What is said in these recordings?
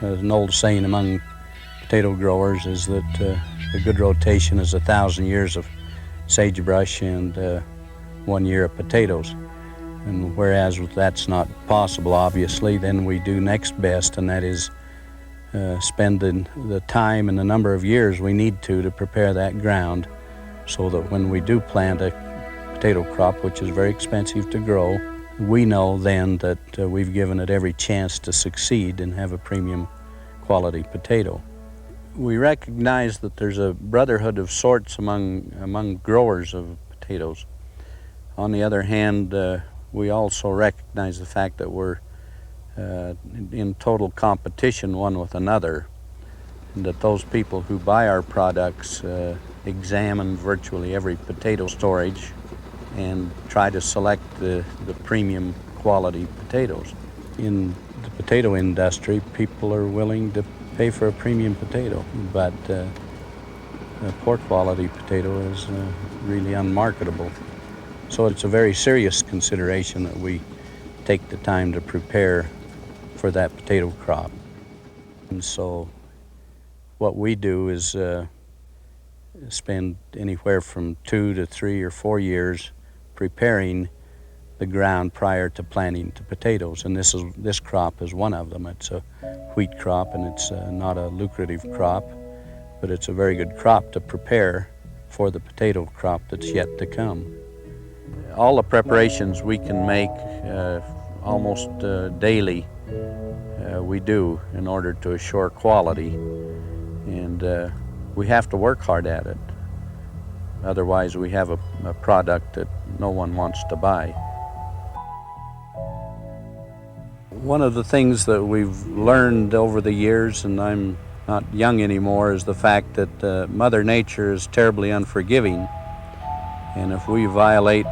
An old saying among potato growers is that a good rotation is 1,000 years of sagebrush and 1 year of potatoes. And whereas that's not possible, obviously, then we do next best, and that is spend the time and the number of years we need to prepare that ground so that when we do plant a potato crop, which is very expensive to grow, we know then that we've given it every chance to succeed and have a premium quality potato. We recognize that there's a brotherhood of sorts among growers of potatoes. On the other hand, we also recognize the fact that we're in total competition one with another, and that those people who buy our products examine virtually every potato storage and try to select the premium quality potatoes. In the potato industry, people are willing to pay for a premium potato, but a poor quality potato is really unmarketable. So it's a very serious consideration that we take the time to prepare for that potato crop. And so what we do is spend anywhere from 2 to 3 or 4 years preparing the ground prior to planting the potatoes. And this crop is one of them. It's a wheat crop, and it's not a lucrative crop, but it's a very good crop to prepare for the potato crop that's yet to come. All the preparations we can make almost daily we do in order to assure quality, and we have to work hard at it. Otherwise we have a product that no one wants to buy. One of the things that we've learned over the years, and I'm not young anymore, is the fact that Mother Nature is terribly unforgiving, and if we violate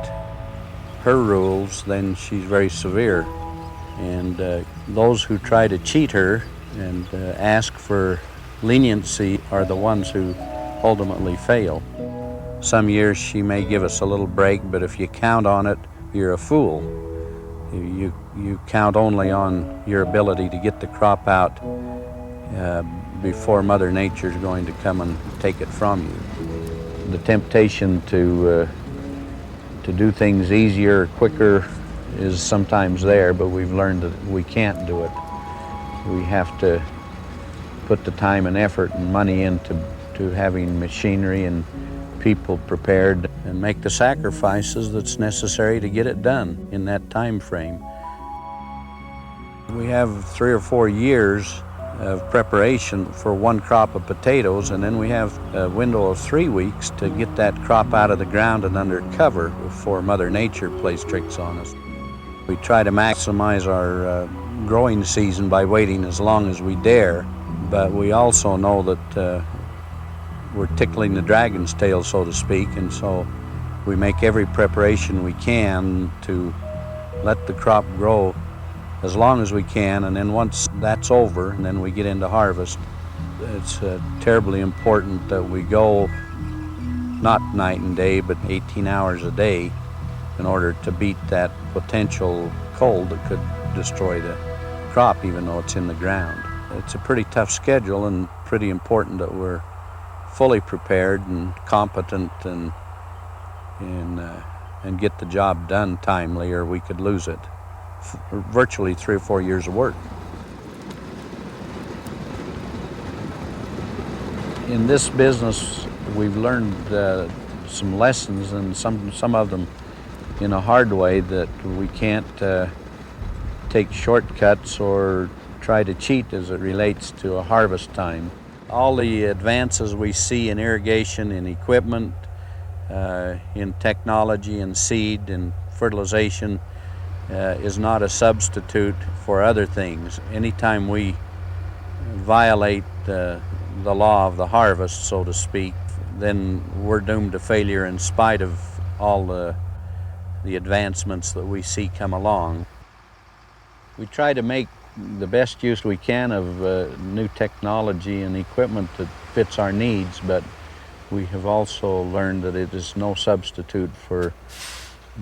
her rules, then she's very severe. And those who try to cheat her and ask for leniency are the ones who ultimately fail. Some years she may give us a little break, but if you count on it, you're a fool. You count only on your ability to get the crop out before Mother Nature's going to come and take it from you. The temptation to do things easier, quicker, is sometimes there, but we've learned that we can't do it. We have to put the time and effort and money into having machinery and people prepared and make the sacrifices that's necessary to get it done in that time frame. We have 3 or 4 years of preparation for one crop of potatoes, and then we have a window of 3 weeks to get that crop out of the ground and under cover before Mother Nature plays tricks on us. We try to maximize our growing season by waiting as long as we dare, but we also know that we're tickling the dragon's tail, so to speak, and so we make every preparation we can to let the crop grow as long as we can, and then once that's over and then we get into harvest, it's terribly important that we go not night and day but 18 hours a day in order to beat that potential cold that could destroy the crop even though it's in the ground. It's a pretty tough schedule, and pretty important that we're fully prepared and competent and get the job done timely, or we could lose it. Virtually 3 or 4 years of work. In this business, we've learned some lessons, and some of them in a hard way, that we can't take shortcuts or try to cheat as it relates to a harvest time. All the advances we see in irrigation, in equipment, in technology, in seed, and fertilization is not a substitute for other things. Anytime we violate the law of the harvest, so to speak, then we're doomed to failure in spite of all the advancements that we see come along. We try to make the best use we can of new technology and equipment that fits our needs, but we have also learned that it is no substitute for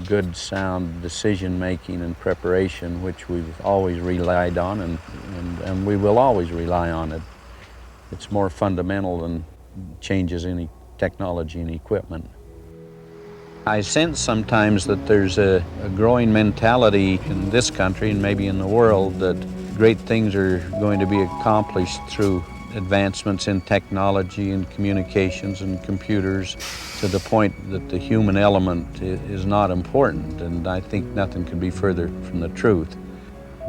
good, sound decision-making and preparation, which we've always relied on and we will always rely on it. It's more fundamental than changes in technology and equipment. I sense sometimes that there's a growing mentality in this country and maybe in the world that great things are going to be accomplished through advancements in technology and communications and computers to the point that the human element is not important. And I think nothing could be further from the truth,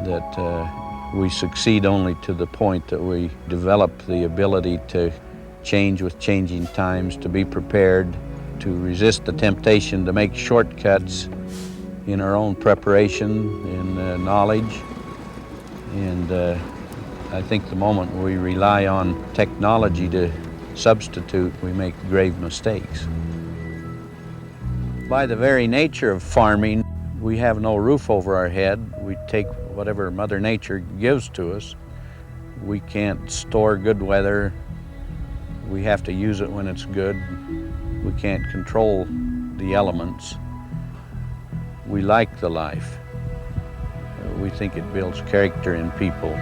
that we succeed only to the point that we develop the ability to change with changing times, to be prepared, to resist the temptation to make shortcuts in our own preparation and knowledge. And I think the moment we rely on technology to substitute, we make grave mistakes. By the very nature of farming, we have no roof over our head. We take whatever Mother Nature gives to us. We can't store good weather. We have to use it when it's good. We can't control the elements. We like the life. We think it builds character in people.